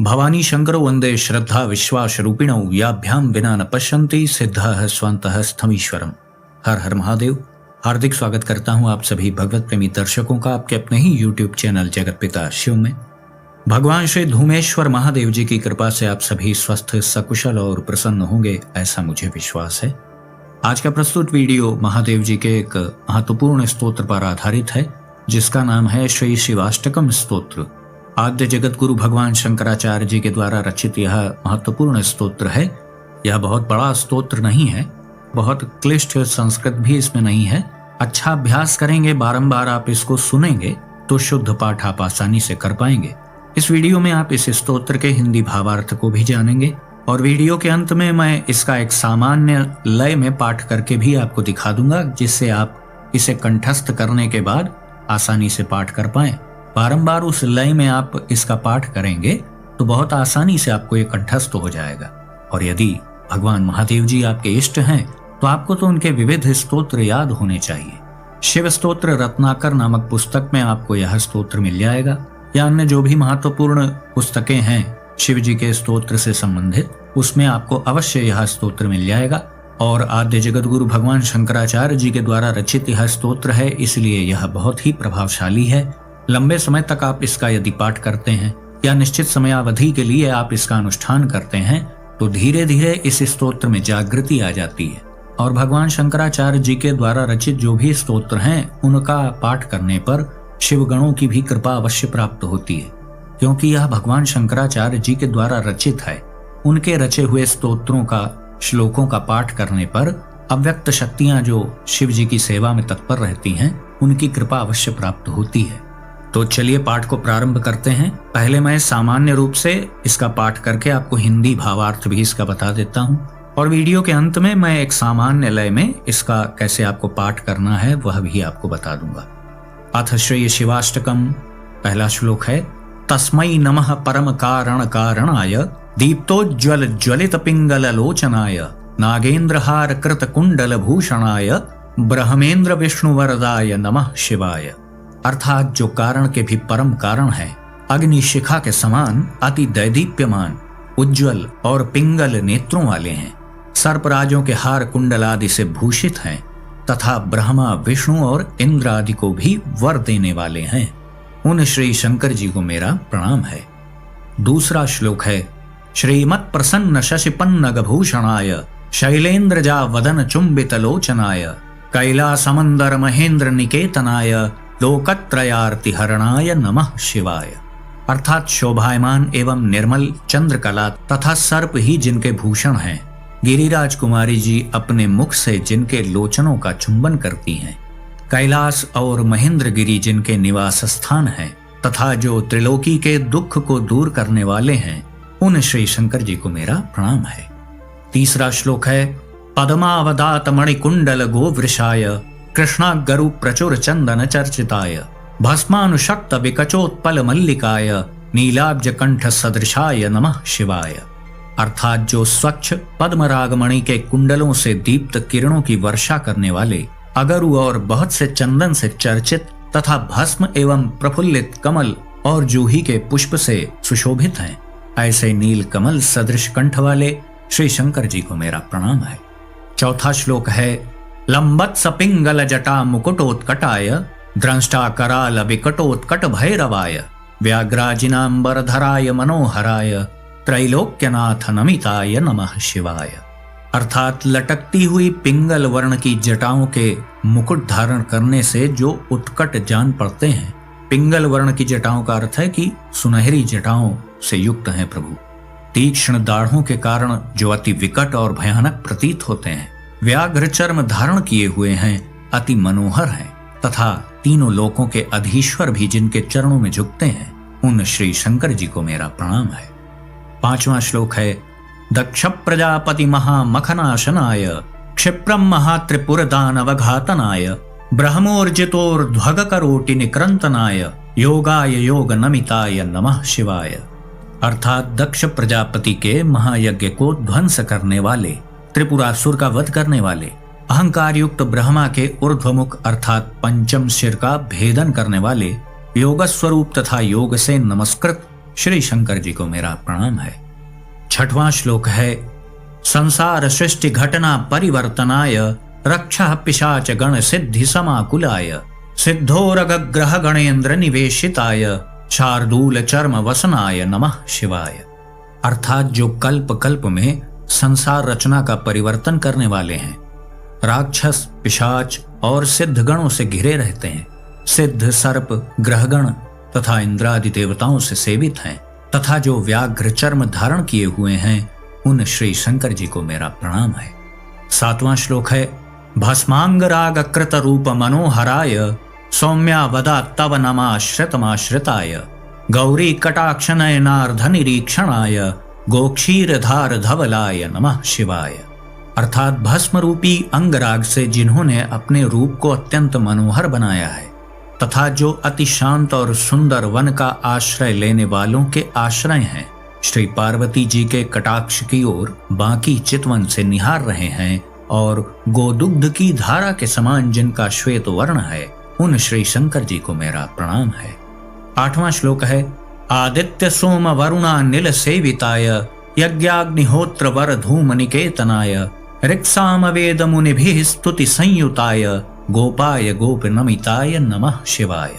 भवानी शंकरो वंदे श्रद्धा विश्वास रूपिणौ याभ्याम विना न पश्यन्ति सिद्धः स्वन्तः स्थमीश्वरम। हर हर महादेव। हार्दिक स्वागत करता हूं आप सभी भगवत प्रेमी दर्शकों का आपके अपने ही YouTube चैनल जगत पिता शिव में। भगवान श्री धूमेश्वर महादेव जी की कृपा से आप सभी स्वस्थ सकुशल और प्रसन्न होंगे, ऐसा मुझे विश्वास है। आज का प्रस्तुत वीडियो महादेव जी के एक महत्वपूर्ण स्तोत्र पर आधारित है, जिसका नाम है श्री शिवाष्टकम स्तोत्र। आद्य जगत गुरु भगवान शंकराचार्य जी के द्वारा रचित यह महत्वपूर्ण स्तोत्र है। यह बहुत बड़ा स्तोत्र नहीं है, बहुत क्लिष्ट संस्कृत भी इसमें नहीं है। अच्छा अभ्यास करेंगे, बारंबार आप इसको सुनेंगे तो शुद्ध पाठ आप आसानी से कर पाएंगे। इस वीडियो में आप इस स्तोत्र के हिंदी भावार्थ को भी जानेंगे और वीडियो के अंत में मैं इसका एक सामान्य लय में पाठ करके भी आपको दिखा दूंगा, जिससे आप इसे कंठस्थ करने के बाद आसानी से पाठ कर पाएं। बारंबार उस लय में आप इसका पाठ करेंगे तो बहुत आसानी से आपको ये कंठस्थ हो जाएगा। और यदि भगवान महादेव जी आपके इष्ट हैं तो आपको तो उनके विविध स्तोत्र याद होने चाहिए। शिव स्तोत्र रत्नाकर नामक पुस्तक में आपको यह स्तोत्र मिल जाएगा, या अन्य जो भी महत्वपूर्ण पुस्तकें हैं शिव जी के स्तोत्र से संबंधित, उसमें आपको अवश्य यह स्तोत्र मिल जाएगा। और आद्य जगत गुरु भगवान शंकराचार्य जी के द्वारा रचित यह स्तोत्र है, इसलिए यह बहुत ही प्रभावशाली है। लंबे समय तक आप इसका यदि पाठ करते हैं या निश्चित समयावधि के लिए आप इसका अनुष्ठान करते हैं तो धीरे धीरे इस स्तोत्र में जागृति आ जाती है और भगवान शंकराचार्य जी के द्वारा रचित जो भी स्तोत्र हैं उनका पाठ करने पर शिवगणों की भी कृपा अवश्य प्राप्त होती है, क्योंकि यह भगवान शंकराचार्य जी के द्वारा रचित है। उनके रचे हुए स्तोत्रों का, श्लोकों का पाठ करने पर अव्यक्त शक्तियां जो शिव जी की सेवा में तत्पर रहती हैं, उनकी कृपा अवश्य प्राप्त होती है। तो चलिए पाठ को प्रारंभ करते हैं। पहले मैं सामान्य रूप से इसका पाठ करके आपको हिंदी भावार्थ भी इसका बता देता हूं, और वीडियो के अंत में मैं एक सामान्य लय में इसका कैसे आपको पाठ करना है वह भी आपको बता दूंगा। अथ श्री शिवाष्टकम। पहला श्लोक है, तस्मै नमः परम कारण कारणाय दीप्तोज्ज्वल ज्वलित पिंगल लोचनाय नागेंद्रहार कृत कुंडल भूषणाय ब्रह्मेंद्र विष्णु वरदाय नमः शिवाय। अर्थात जो कारण के भी परम कारण है, अग्नि शिखा के समान अति दैदीप्यमान, उज्ज्वल और पिंगल नेत्रों वाले हैं, सर्पराजों के हार कुंडल आदि से भूषित हैं तथा ब्रह्मा विष्णु और इंद्र आदि को भी वर देने वाले हैं, उन श्री शंकर जी को मेरा प्रणाम है। दूसरा श्लोक है, श्रीमत् प्रसन्न शशिपन्नग भूषणाय शैलेन्द्रजा वदन चुंबित लोचनाय कैलासमंदर महेंद्र निकेतनाय लोकत्रयार्ति हरणाय नमः शिवाय। अर्थात शोभायमान एवं निर्मल चंद्रकला तथा सर्प ही जिनके भूषण हैं, गिरिराज कुमारी जी अपने मुख से जिनके लोचनों का चुंबन करती हैं, कैलाश और महेंद्र गिरी जिनके निवास स्थान हैं तथा जो त्रिलोकी के दुख को दूर करने वाले हैं, उन श्री शंकर जी को मेरा प्रणाम है। तीसरा श्लोक है, पद्मावदात मणिकुंडल गोवृषाय कृष्णागरु प्रचुर चंदन चर्चिताय भस्मानुशक्त विकचोत्पल मल्लिकाय नीलाब्ज कंठ सदृशाय नमः शिवाय। अर्थात जो स्वच्छ पद्मरागमणि के कुंडलों से दीप्त किरणों की वर्षा करने वाले अगरु और बहुत से चंदन से चर्चित तथा भस्म एवं प्रफुल्लित कमल और जूही के पुष्प से सुशोभित हैं, ऐसे नील कमल सदृश कंठ वाले श्री शंकर जी को मेरा प्रणाम है। चौथा श्लोक है, लंबत्स पिंगल जटा मुकुटोत्कटाय द्रंष्टा कराल विकटोत्कट भैरवाय व्याघ्राजिनांबरधराय मनोहराय त्रैलोक्यनाथ नमिताय नमः शिवाय। अर्थात लटकती हुई पिंगल वर्ण की जटाओं के मुकुट धारण करने से जो उत्कट जान पड़ते हैं। पिंगल वर्ण की जटाओं का अर्थ है कि सुनहरी जटाओं से युक्त हैं प्रभु। तीक्ष्ण दाढ़ों के कारण जो अति विकट और भयानक प्रतीत होते हैं, व्याघ्र चर्म धारण किए हुए हैं, अति मनोहर हैं तथा तीनों लोकों के अधीश्वर भी जिनके चरणों में झुकते हैं, उन श्री शंकर जी को मेरा प्रणाम है। पांचवा श्लोक है, दक्ष प्रजापति महामखनाशनाय क्षिप्रम महात्रिपुर दानवघातनाय ब्रह्मोर्जितोर्ध्वग करोटि निक्रंतनाय योगाय योग नमिताय नमः शिवाय। अर्थात दक्ष प्रजापति के महायज्ञ को ध्वंस करने वाले, त्रिपुरासुर का वध करने वाले, अहंकार युक्त ब्रह्मा के ऊर्ध्वमुख अर्थात पंचम शिर का भेदन करने वाले, योग स्वरूप तथा योग से नमस्कृत श्री शंकर जी को मेरा प्रणाम है। छठवां श्लोक है, संसार सृष्टि घटना परिवर्तनाय रक्षा पिशाच गण सिद्धि समाकुलाय सिद्धोरग ग्रह गणेन्द्र निवेशिताय शार्दूल चर्म वसनाय नमः शिवाय। अर्थात जो कल्प कल्प में संसार रचना का परिवर्तन करने वाले हैं, राक्षस पिशाच और सिद्ध गणों से घिरे रहते हैं, सिद्ध सर्प ग्रहगण तथा इंद्रादि देवताओं से सेवित हैं, तथा जो व्याघ्र चर्म धारण किए हुए हैं, उन श्री शंकर जी को मेरा प्रणाम है। सातवां श्लोक है, भस्मांग राग कृत रूप मनोहराय सौम्या वदा तव नमाश्रितमाश्रिताय गौरी कटाक्ष नयनार्ध निरीक्षणाय गोक्षीरधार धवलाय नमः शिवाय। अर्थात भस्म रूपी अंगराग से जिन्होंने अपने रूप को अत्यंत मनोहर बनाया है तथा जो अति शांत और सुंदर वन का आश्रय लेने वालों के आश्रय हैं, श्री पार्वती जी के कटाक्ष की ओर बाकी चितवन से निहार रहे हैं और गोदुग्ध की धारा के समान जिनका श्वेत वर्ण है, उन श्री शंकर जी को मेरा प्रणाम है। आठवां श्लोक है, आदित्य सोम वरुणा नील सेविताय यज्ञाग्निहोत्र वर धूम निकेतनाय ऋक्साम वेद मुनिभिः स्तुति संयुताय गोपाय गोप नमिताय नमः शिवाय।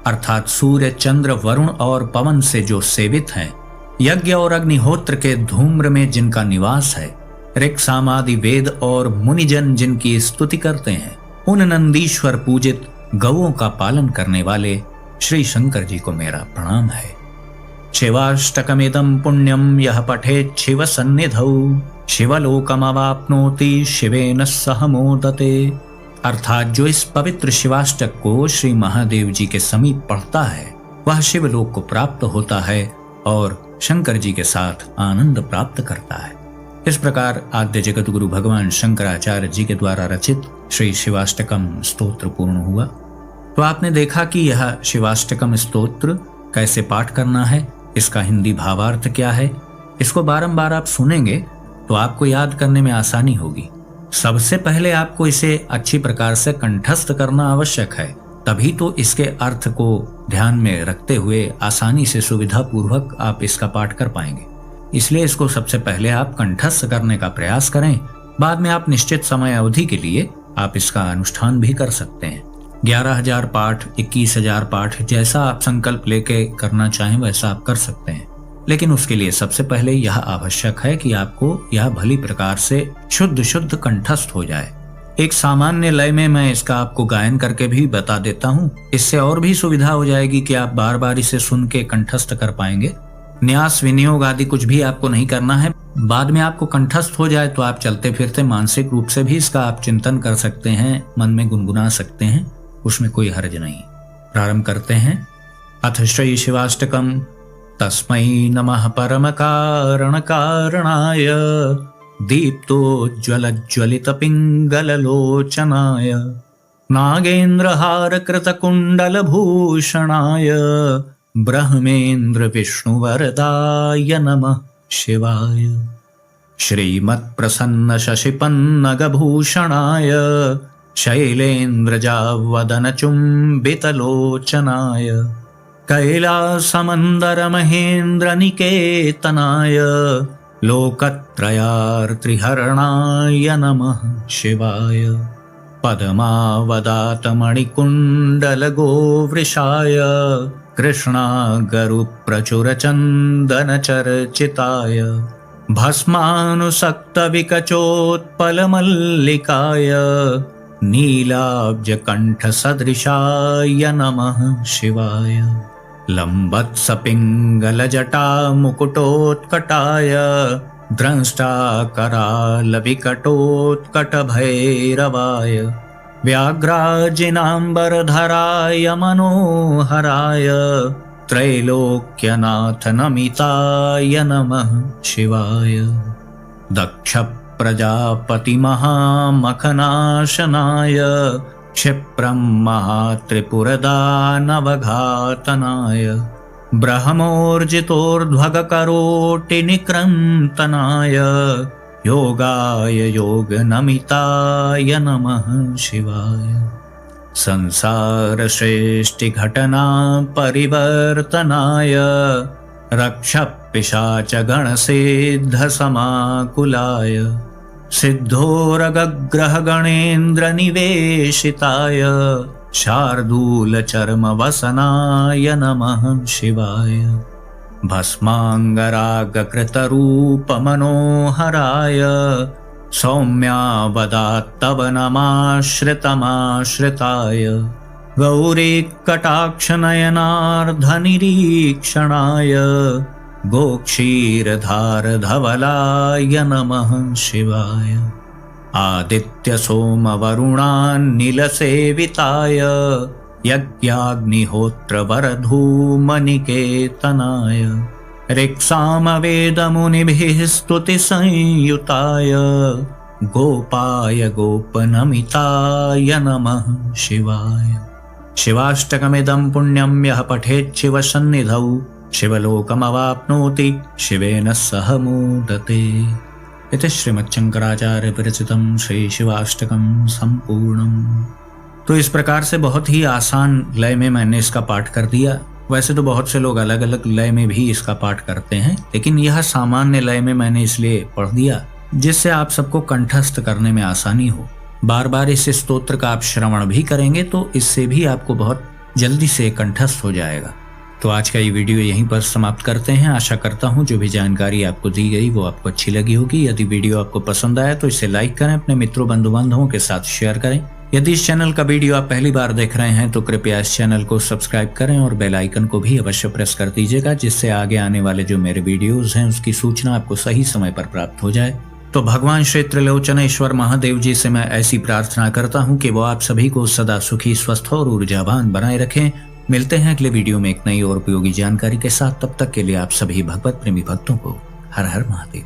अर्थात सूर्य चंद्र वरुण और पवन से जो सेवित हैं, यज्ञ और अग्निहोत्र के धूम्र में जिनका निवास है, ऋक्साम आदि वेद और मुनिजन जिनकी स्तुति करते हैं, उन नंदीश्वर पूजित गौओं का पालन करने वाले श्री शंकर जी को मेरा प्रणाम है। शिवाष्टकमिदं पुण्यं यः पठेत् शिव सन्निधौ शिवलोकमवाप्नोति शिवेन सह मोदते। अर्थात जो इस पवित्र शिवाष्टक को श्री महादेव जी के समीप पढ़ता है, वह शिवलोक को प्राप्त होता है और शंकर जी के साथ आनंद प्राप्त करता है। इस प्रकार आद्य जगत गुरु भगवान शंकराचार्य जी के द्वारा रचित श्री शिवाष्टकम स्तोत्र पूर्ण हुआ। तो आपने देखा कि यह शिवाष्टकम स्तोत्र कैसे पाठ करना है, इसका हिंदी भावार्थ क्या है। इसको बारंबार आप सुनेंगे तो आपको याद करने में आसानी होगी। सबसे पहले आपको इसे अच्छी प्रकार से कंठस्थ करना आवश्यक है, तभी तो इसके अर्थ को ध्यान में रखते हुए आसानी से सुविधा पूर्वक आप इसका पाठ कर पाएंगे। इसलिए इसको सबसे पहले आप कंठस्थ करने का प्रयास करें। बाद में आप निश्चित समय अवधि के लिए आप इसका अनुष्ठान भी कर सकते हैं। 11,000 पाठ, 21,000 पाठ, जैसा आप संकल्प लेके करना चाहें वैसा आप कर सकते हैं। लेकिन उसके लिए सबसे पहले यह आवश्यक है कि आपको यह भली प्रकार से शुद्ध कंठस्थ हो जाए। एक सामान्य लय में मैं इसका आपको गायन करके भी बता देता हूँ। इससे और भी सुविधा हो जाएगी कि आप बार बार इसे सुन के कंठस्थ कर पाएंगे। न्यास विनियोग आदि कुछ भी आपको नहीं करना है। बाद में आपको कंठस्थ हो जाए तो आप चलते फिरते मानसिक रूप से भी इसका आप चिंतन कर सकते हैं, मन में गुनगुना सकते हैं, उसमें कोई हर्ज नहीं। प्रारंभ करते हैं। अथ श्री शिवाष्टकम। तस्मै नमः परम कारण कारणाय दीप्तोज्ज्वलज्वलित पिंगललोचनाय नागेन्द्रहार कृत कुंडल भूषणाय ब्रह्मेन्द्र विष्णुवरदाय नमः शिवाय। श्रीमत्प्रसन्न शशिपन्नगभूषणाय शैलेन्द्रजावदन चुम्बितलोचनाय कैलासमन्दर महेन्द्र निकेतनाय लोकत्रयार्त्रिहरणाय नमः शिवाय। पद्मावदात मणिकुण्डल गोवृषाय कृष्णागरुप्रचुर चन्दन चर्चिताय भस्मानुसक्त विकचोत्पलमल्लिकाय नीलाब्जकण्ठ सदृशाय नमः शिवाय। लम्बत्सपिङ्गलजटा मुकुटोत्कटाय द्रष्टाकरालविकटोत्कटभैरवाय व्याघ्राजिनाम्बरधराय मनोहराय त्रैलोक्यनाथ नमिताय नमः शिवाय। दक्ष प्रजापति महामखनाशनाय क्षिप्रं महात्रिपुरदानवघातनाय ब्रह्मोर्जितोर्ध्वगकरोटिनिक्रन्तनाय योगाय योगनमिताय नमः शिवाय। संसार सृष्टि घटना परिवर्तनाय रक्ष पिशाच गण सिद्ध समाकुलाय सिद्धोरगग्रह गणेन्द्र निवेशिताय शार्दूल चर्म वसनाय नमः शिवाय भस्मांगरागकृत रूप मनोहराय सौम्यावदात्तव नमाश्रितमाश्रिताय गौरी कटाक्ष नयनार्धनिरीक्षणाय गोक्षीरधार धवलाय नमः शिवाय आदित्य सोम वरुणान्निलसेविताय यज्ञाग्निहोत्र वरधूमनिकेतनाय ऋक्सामवेदमुनिभिः स्तुति संयुताय गोपाय गोपनमिताय नमः शिवाय शिवाष्टकमिदं पुण्यं यः पठेत् शिवसन्निधौ शिवलोकमवाप्नोति शिवेन सह मोदते। इति श्रीमच्छंकराचार्य विरचितं श्री शिवाष्टकं संपूर्णम्। तो इस प्रकार से बहुत ही आसान लय में मैंने इसका पाठ कर दिया। वैसे तो बहुत से लोग अलग अलग लय में भी इसका पाठ करते हैं, लेकिन यह सामान्य लय में मैंने इसलिए पढ़ दिया जिससे आप सबको कंठस्थ करने में आसानी हो। बार बार इस स्तोत्र का आप श्रवण भी करेंगे तो इससे भी आपको बहुत जल्दी से कंठस्थ हो जाएगा। तो आज का ये वीडियो यहीं पर समाप्त करते हैं। आशा करता हूँ जो भी जानकारी आपको दी गई वो आपको अच्छी लगी होगी। यदि वीडियो आपको पसंद आया तो इसे लाइक करें, अपने मित्रों बंधु बांधवों के साथ शेयर करें। यदि इस चैनल का वीडियो आप पहली बार देख रहे हैं तो कृपया इस चैनल को सब्सक्राइब करें और बेल आइकन को भी अवश्य प्रेस कर दीजिएगा, जिससे आगे आने वाले जो मेरे वीडियोज हैं उसकी सूचना आपको सही समय पर प्राप्त हो जाए। तो भगवान श्री त्रिलोचनेश्वर महादेव जी से मैं ऐसी प्रार्थना करता हूँ कि वो आप सभी को सदा सुखी, स्वस्थ और ऊर्जावान बनाए रखें। मिलते हैं अगले वीडियो में एक नई और उपयोगी जानकारी के साथ। तब तक के लिए आप सभी भगवत प्रेमी भक्तों को हर हर महादेव।